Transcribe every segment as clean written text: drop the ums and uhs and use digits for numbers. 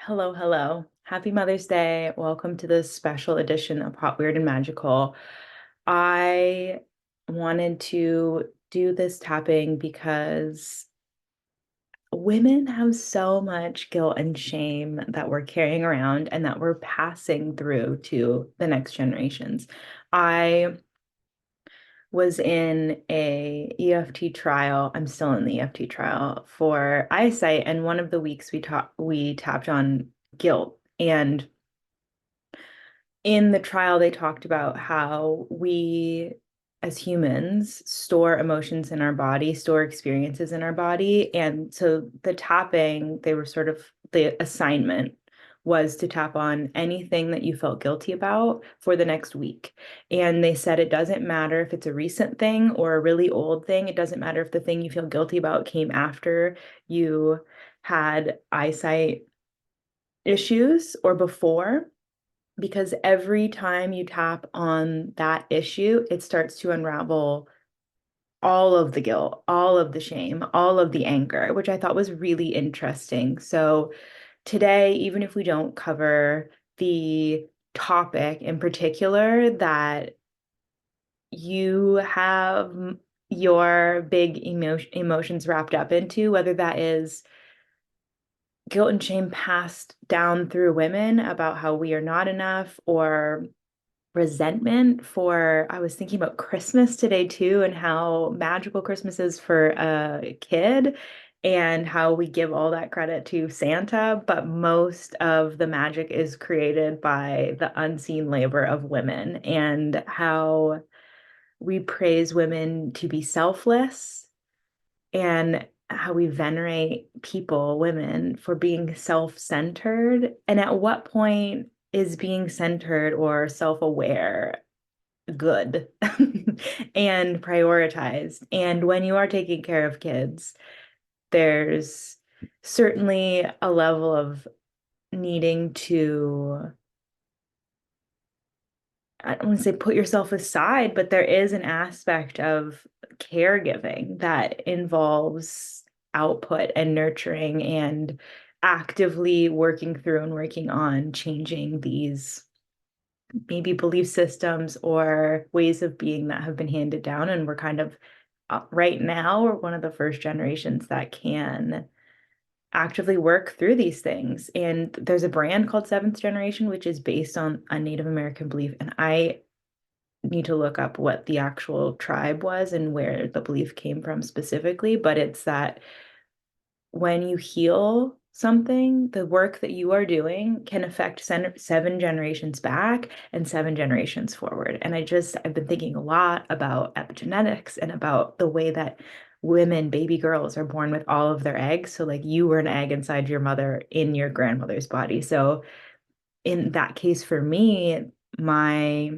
Hello, hello. Happy Mother's Day. Welcome to this special edition of Hot, Weird, and Magical. I wanted to do this tapping because women have so much guilt and shame that we're carrying around and that we're passing through to the next generations. I was in a EFT trial. I'm still in the EFT trial for eyesight, and one of the weeks we tapped on guilt. And in the trial, they talked about how we, as humans, store emotions in our body, store experiences in our body. And so the tapping, they were sort of the assignment was to tap on anything that you felt guilty about for the next week. And they said it doesn't matter if it's a recent thing or a really old thing. It doesn't matter if the thing you feel guilty about came after you had eyesight issues or before, because every time you tap on that issue, it starts to unravel all of the guilt, all of the shame, all of the anger, which I thought was really interesting. So today, even if we don't cover the topic in particular that you have your big emotions wrapped up into, whether that is guilt and shame passed down through women about how we are not enough, or resentment for, I was thinking about Christmas today too, and how magical Christmas is for a kid and how we give all that credit to Santa, but most of the magic is created by the unseen labor of women, and how we praise women to be selfless, and how we venerate people, women, for being self-centered. And at what point is being centered or self-aware good and prioritized? And when you are taking care of kids, there's certainly a level of needing to, I don't want to say put yourself aside, but there is an aspect of caregiving that involves output and nurturing and actively working through and working on changing these maybe belief systems or ways of being that have been handed down. And we're kind of right now, we're one of the first generations that can actively work through these things. And there's a brand called Seventh Generation, which is based on a Native American belief. And I need to look up what the actual tribe was and where the belief came from specifically. But it's that when you heal something, the work that you are doing can affect seven generations back and seven generations forward. And I've been thinking a lot about epigenetics and about the way that women, baby girls, are born with all of their eggs. So, like, you were an egg inside your mother in your grandmother's body. So, in that case, for me, my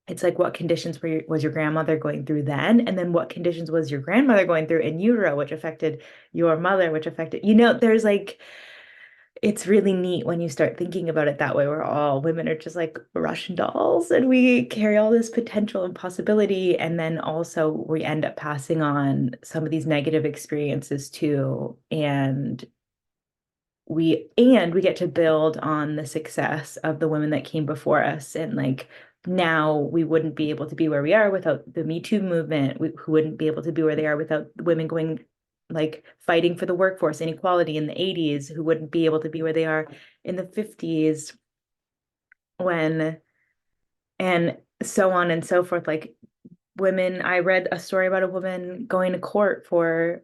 it's like, what conditions was your grandmother going through then? And then what conditions was your grandmother going through in utero, which affected your mother, which affected, there's like, it's really neat when you start thinking about it that way, where all women are just like Russian dolls and we carry all this potential and possibility. And then also we end up passing on some of these negative experiences too. And we get to build on the success of the women that came before us. And like, now we wouldn't be able to be where we are without the Me Too movement. Who wouldn't be able to be where they are without women going, like, fighting for the workforce inequality in the 80s, who wouldn't be able to be where they are in the 50s, when, and so on and so forth. Like, women, I read a story about a woman going to court for,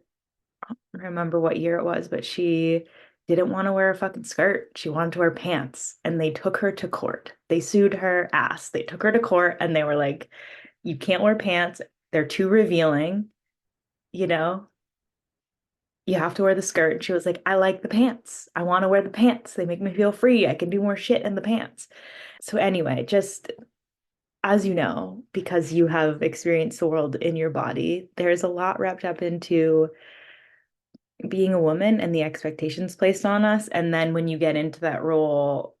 I don't remember what year it was, but she didn't want to wear a fucking skirt. She wanted to wear pants. And they took her to court. They sued her ass. They took her to court and they were like, you can't wear pants. They're too revealing. You know, you have to wear the skirt. And she was like, I like the pants. I want to wear the pants. They make me feel free. I can do more shit in the pants. So, anyway, just as you know, because you have experienced the world in your body, there's a lot wrapped up into being a woman and the expectations placed on us. And then when you get into that role,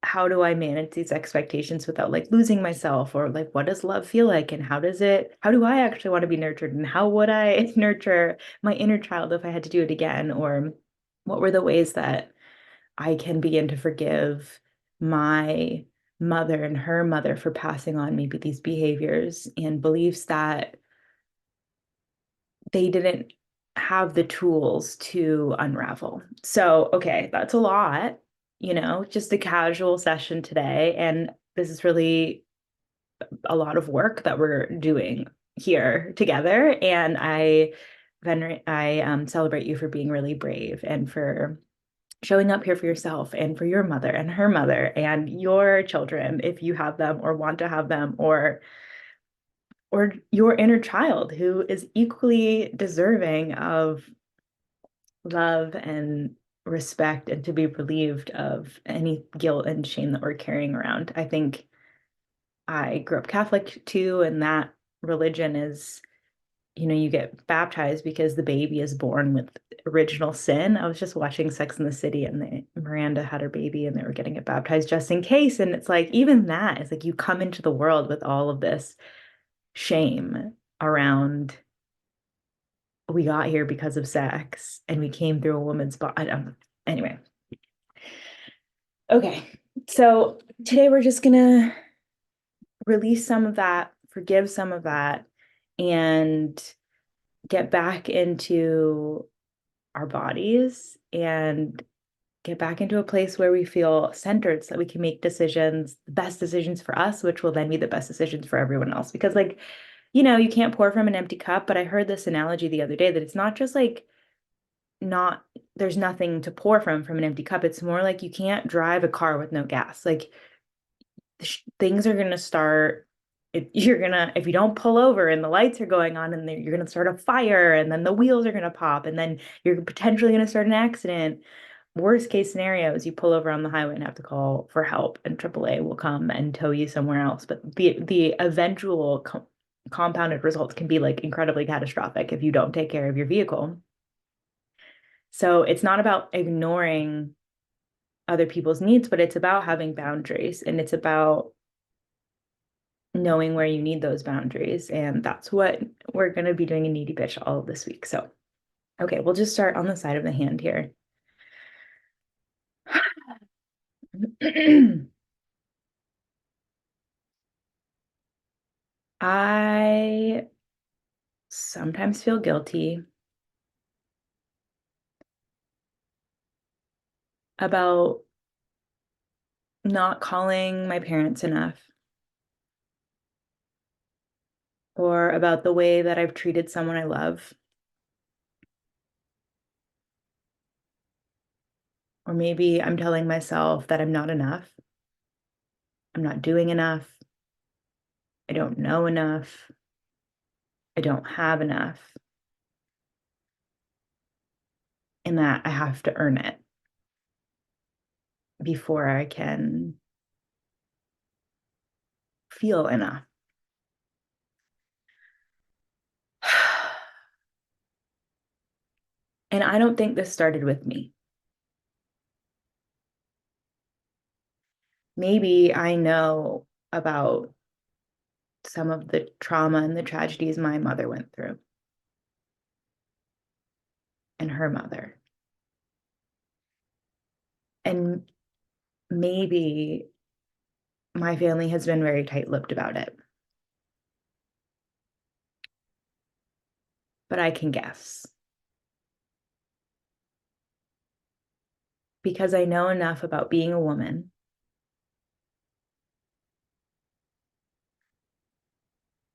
how do I manage these expectations without like losing myself? Or like, what does love feel like? And how do I actually want to be nurtured? And how would I nurture my inner child if I had to do it again? Or what were the ways that I can begin to forgive my mother and her mother for passing on maybe these behaviors and beliefs that they didn't have the tools to unravel. So, okay, that's a lot, just a casual session today. And this is really a lot of work that we're doing here together. And I celebrate you for being really brave and for showing up here for yourself and for your mother and her mother and your children if you have them or want to have them, or your inner child who is equally deserving of love and respect and to be relieved of any guilt and shame that we're carrying around. I think I grew up Catholic too, and that religion is, you get baptized because the baby is born with original sin. I was just watching Sex and the City, and Miranda had her baby and they were getting it baptized just in case. And it's like, even that is like you come into the world with all of this shame around, we got here because of sex and we came through a woman's body. Anyway, okay. So today we're just gonna release some of that, forgive some of that, and get back into our bodies and get back into a place where we feel centered so that we can make decisions, the best decisions for us, which will then be the best decisions for everyone else. Because, like, you can't pour from an empty cup. But I heard this analogy the other day that it's not just like not, there's nothing to pour from an empty cup. It's more like you can't drive a car with no gas. Like, things are going to start, if you don't pull over and the lights are going on, and you're going to start a fire, and then the wheels are going to pop, and then you're potentially going to start an accident. Worst case scenario is you pull over on the highway and have to call for help, and AAA will come and tow you somewhere else. But the eventual compounded results can be like incredibly catastrophic if you don't take care of your vehicle. So it's not about ignoring other people's needs, but it's about having boundaries, and it's about knowing where you need those boundaries. And that's what we're going to be doing in Needy Bitch all of this week. So, okay, we'll just start on the side of the hand here. I sometimes feel guilty about not calling my parents enough, or about the way that I've treated someone I love. Or maybe I'm telling myself that I'm not enough. I'm not doing enough. I don't know enough. I don't have enough. And that I have to earn it before I can feel enough. And I don't think this started with me. Maybe I know about some of the trauma and the tragedies my mother went through, and her mother. And maybe my family has been very tight-lipped about it. But I can guess. Because I know enough about being a woman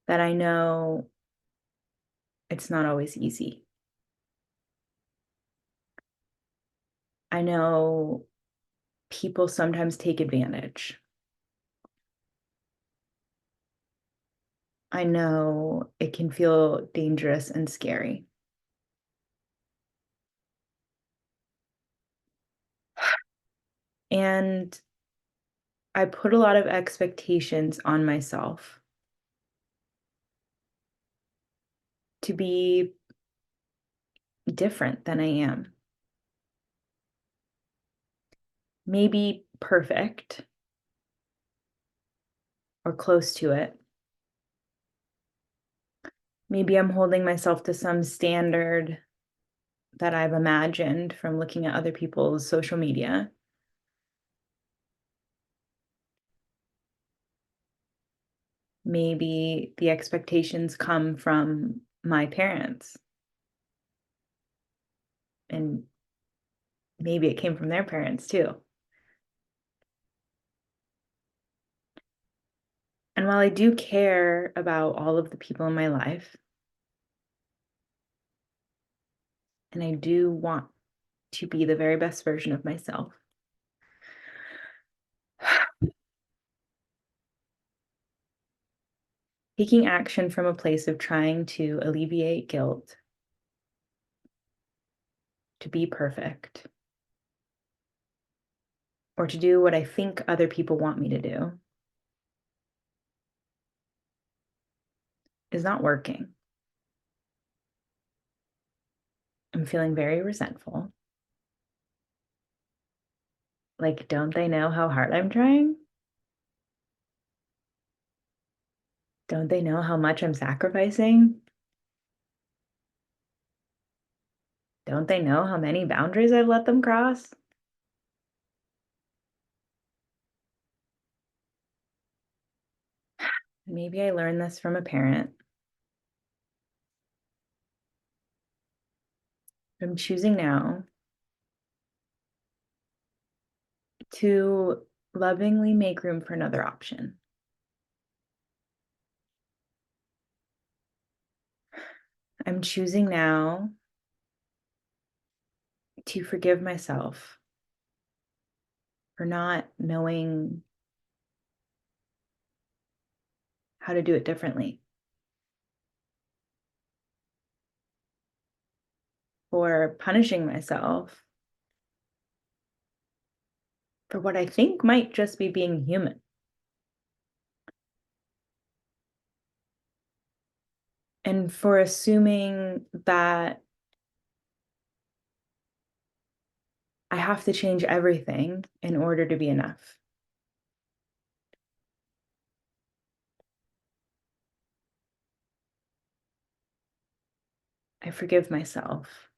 that I know it's not always easy. I know people sometimes take advantage. I know it can feel dangerous and scary. And I put a lot of expectations on myself to be different than I am. Maybe perfect or close to it. Maybe I'm holding myself to some standard that I've imagined from looking at other people's social media. maybe the expectations come from my parents, and maybe it came from their parents too. And while I do care about all of the people in my life, and I do want to be the very best version of myself, taking action from a place of trying to alleviate guilt, to be perfect, or to do what I think other people want me to do is not working. I'm feeling very resentful. Like, don't they know how hard I'm trying? Don't they know how much I'm sacrificing? Don't they know how many boundaries I've let them cross? Maybe I learned this from a parent. I'm choosing now to lovingly make room for another option. I'm choosing now to forgive myself for not knowing how to do it differently, for punishing myself for what I think might just be being human. And for assuming that I have to change everything in order to be enough. I forgive myself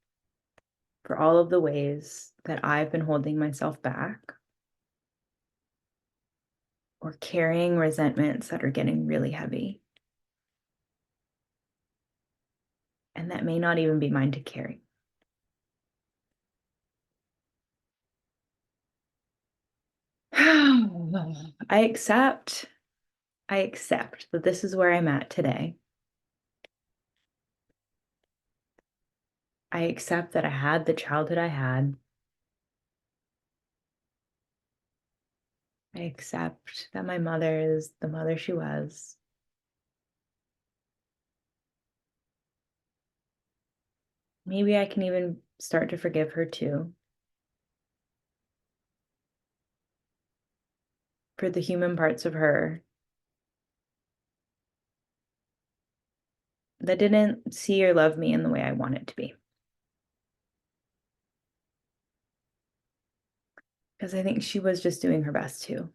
for all of the ways that I've been holding myself back or carrying resentments that are getting really heavy and that may not even be mine to carry. I accept that this is where I'm at today. I accept that I had the childhood I had. I accept that my mother is the mother she was. Maybe I can even start to forgive her too, for the human parts of her that didn't see or love me in the way I wanted to be. Because I think she was just doing her best too.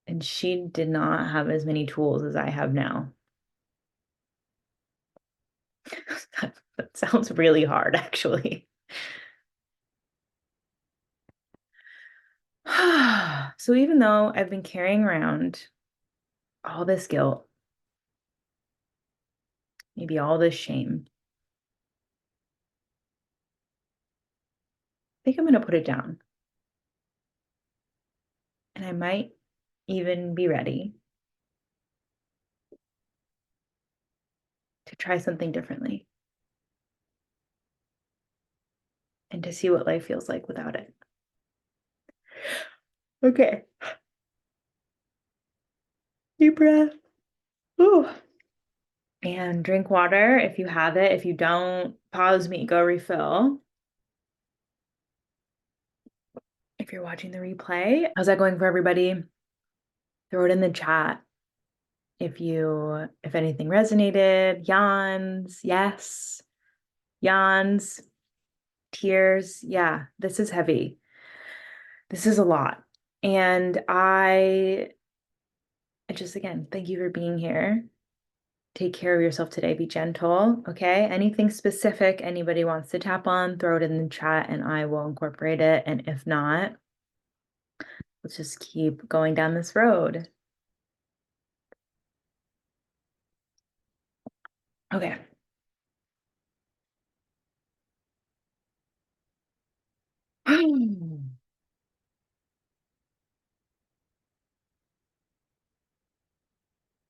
And she did not have as many tools as I have now. That sounds really hard, actually. So even though I've been carrying around all this guilt, maybe all this shame, I think I'm going to put it down. And I might even be ready to try something differently and to see what life feels like without it. Okay. Deep breath. Ooh. And drink water if you have it. If you don't, pause me, go refill. If you're watching the replay, how's that going for everybody? Throw it in the chat. If anything resonated, yawns, yes, yawns, tears. Yeah, this is heavy. This is a lot. And I just, again, thank you for being here. Take care of yourself today. Be gentle. Okay. Anything specific anybody wants to tap on, throw it in the chat and I will incorporate it. And if not, Let's just keep going down this road. Okay.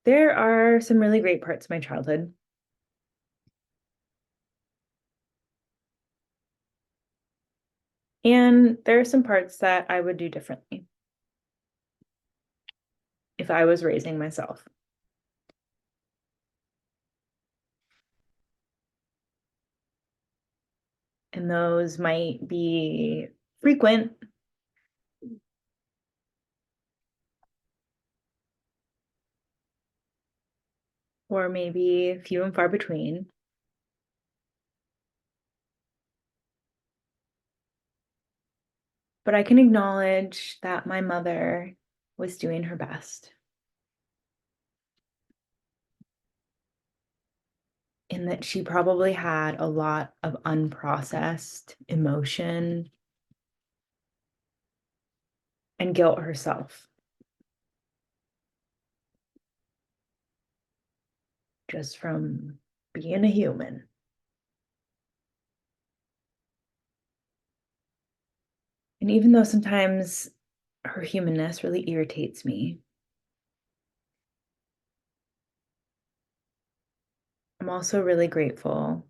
There are some really great parts of my childhood. And there are some parts that I would do differently if I was raising myself. And those might be frequent or maybe few and far between. But I can acknowledge that my mother was doing her best and that she probably had a lot of unprocessed emotion and guilt herself, just from being a human. And even though sometimes her humanness really irritates me, I'm also really grateful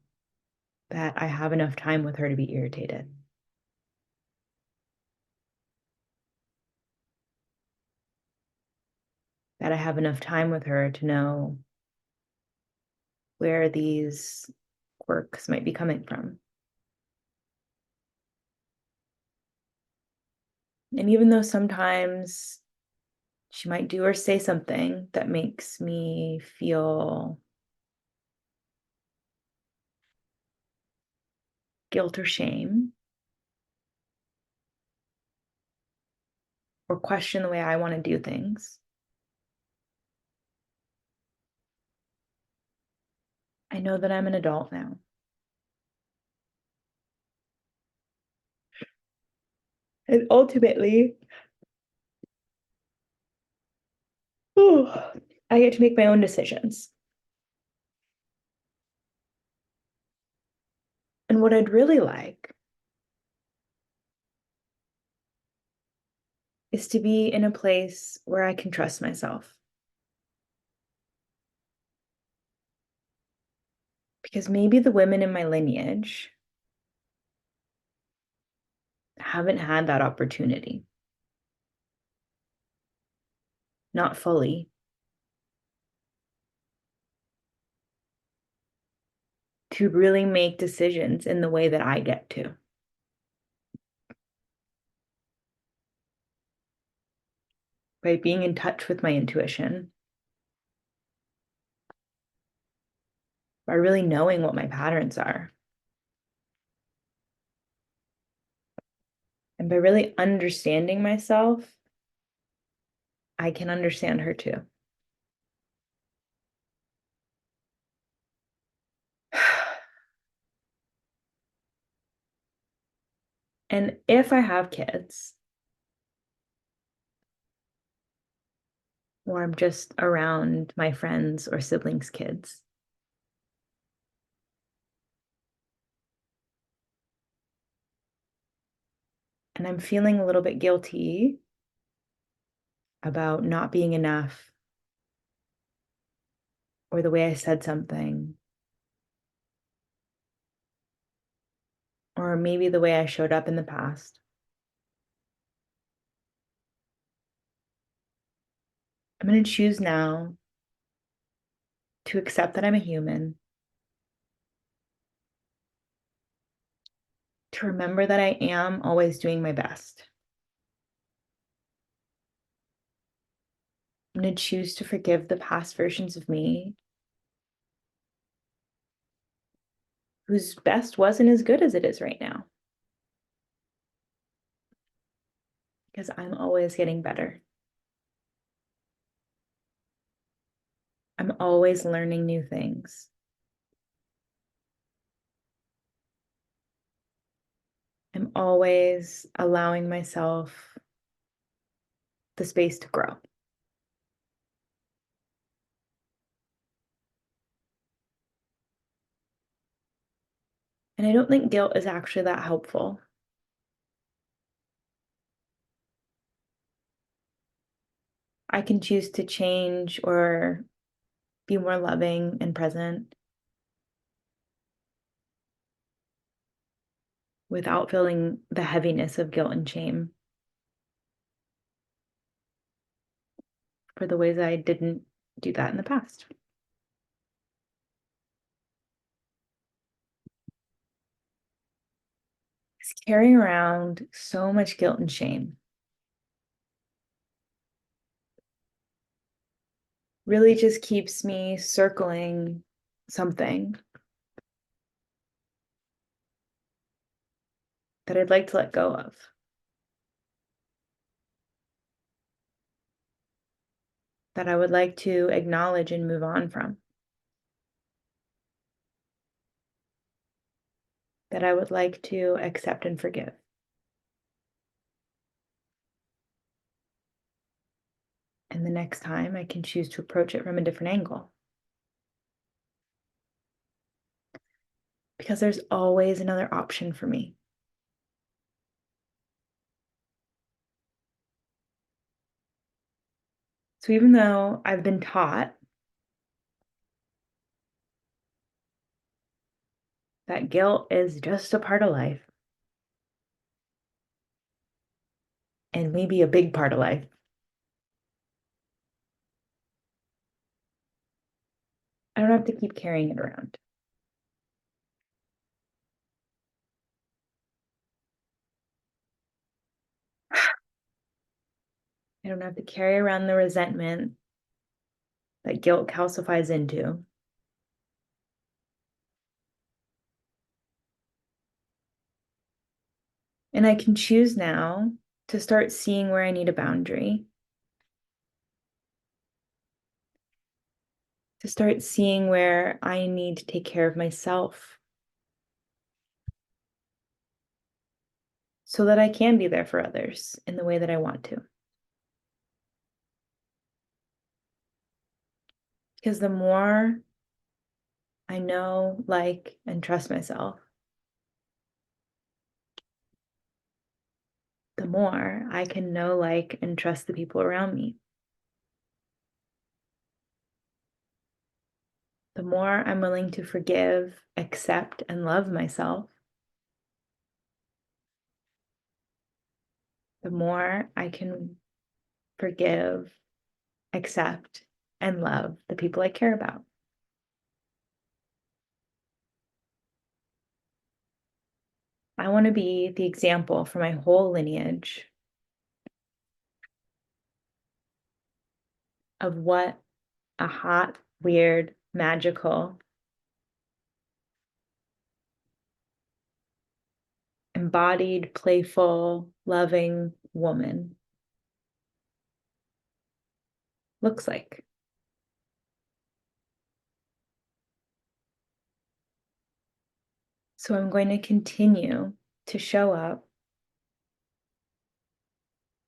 that I have enough time with her to be irritated, that I have enough time with her to know where these quirks might be coming from. And even though sometimes she might do or say something that makes me feel guilt or shame or question the way I want to do things, I know that I'm an adult now. And ultimately, I get to make my own decisions. And what I'd really like is to be in a place where I can trust myself. Because maybe the women in my lineage haven't had that opportunity, not fully, to really make decisions in the way that I get to. By being in touch with my intuition, by really knowing what my patterns are, and by really understanding myself, I can understand her too. And if I have kids, or I'm just around my friends or siblings' kids, and I'm feeling a little bit guilty about not being enough, or the way I said something, or maybe the way I showed up in the past, I'm going to choose now to accept that I'm a human, to remember that I am always doing my best. I'm going to choose to forgive the past versions of me whose best wasn't as good as it is right now, because I'm always getting better. I'm always learning new things. I'm always allowing myself the space to grow. And I don't think guilt is actually that helpful. I can choose to change or be more loving and present without feeling the heaviness of guilt and shame for the ways I didn't do that in the past. 'Cause carrying around so much guilt and shame really just keeps me circling something that I'd like to let go of, that I would like to acknowledge and move on from, that I would like to accept and forgive. And the next time I can choose to approach it from a different angle. Because there's always another option for me. So even though I've been taught that guilt is just a part of life and maybe a big part of life, I don't have to keep carrying it around. I don't have to carry around the resentment that guilt calcifies into. And I can choose now to start seeing where I need a boundary, to start seeing where I need to take care of myself so that I can be there for others in the way that I want to. Because the more I know, like, and trust myself, the more I can know, like, and trust the people around me. The more I'm willing to forgive, accept, and love myself, the more I can forgive, accept, and love the people I care about. I want to be the example for my whole lineage of what a hot, weird, magical, embodied, playful, loving woman looks like. So I'm going to continue to show up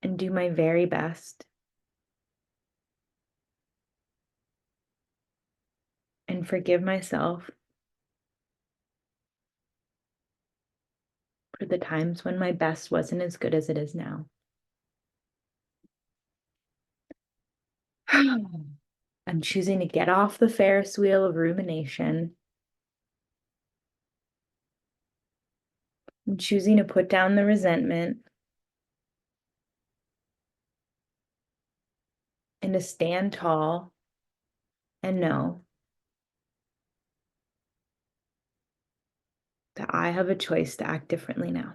and do my very best and forgive myself for the times when my best wasn't as good as it is now. I'm choosing to get off the Ferris wheel of rumination. I'm choosing to put down the resentment and to stand tall and know that I have a choice to act differently now.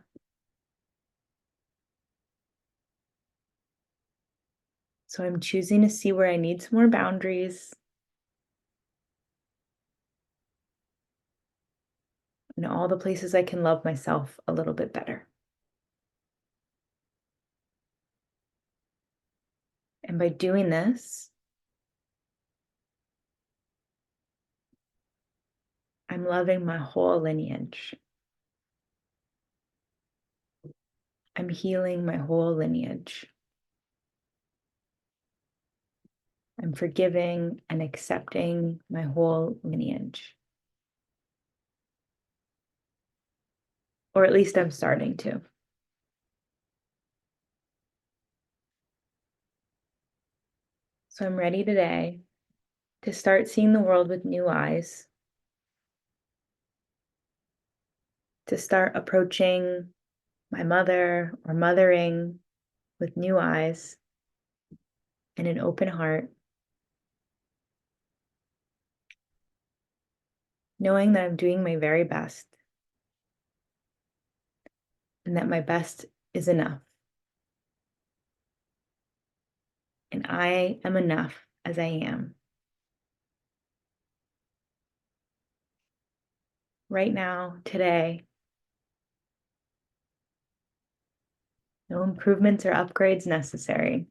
So I'm choosing to see where I need some more boundaries and all the places I can love myself a little bit better. And by doing this, I'm loving my whole lineage. I'm healing my whole lineage. I'm forgiving and accepting my whole lineage. Or at least I'm starting to. So I'm ready today to start seeing the world with new eyes, to start approaching my mother or mothering with new eyes and an open heart, knowing that I'm doing my very best and that my best is enough. And I am enough as I am. Right now, today, no improvements or upgrades necessary.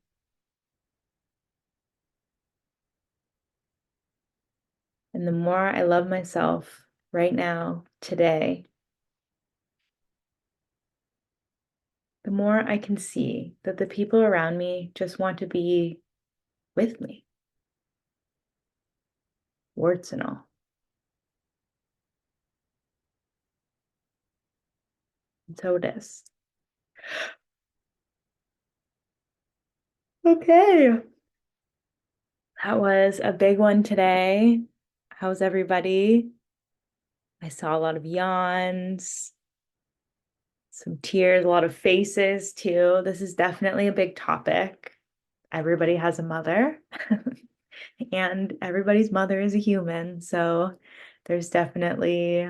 And the more I love myself right now, today, the more I can see that the people around me just want to be with me, warts and all. And so it is. Okay. That was a big one today. How's everybody? I saw a lot of yawns, some tears, a lot of faces too. This is definitely a big topic. Everybody has a mother, and everybody's mother is a human. So there's definitely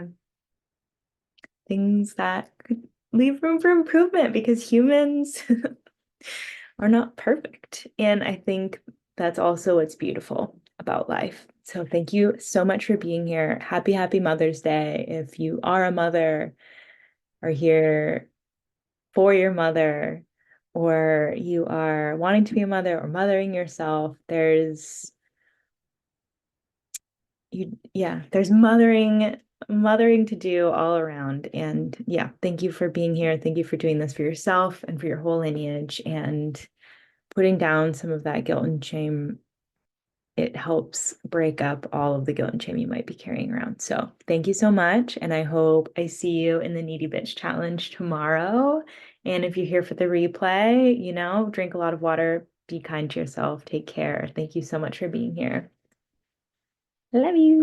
things that could leave room for improvement because humans are not perfect. And I think that's also what's beautiful about life. So thank you so much for being here. Happy, happy Mother's Day. If you are a mother or here for your mother, or you are wanting to be a mother or mothering yourself, there's mothering to do all around. And yeah, thank you for being here. Thank you for doing this for yourself and for your whole lineage and putting down some of that guilt and shame. It helps break up all of the guilt and shame you might be carrying around. So thank you so much. And I hope I see you in the Needy Bitch Challenge tomorrow. And if you're here for the replay, drink a lot of water, be kind to yourself, take care. Thank you so much for being here. Love you.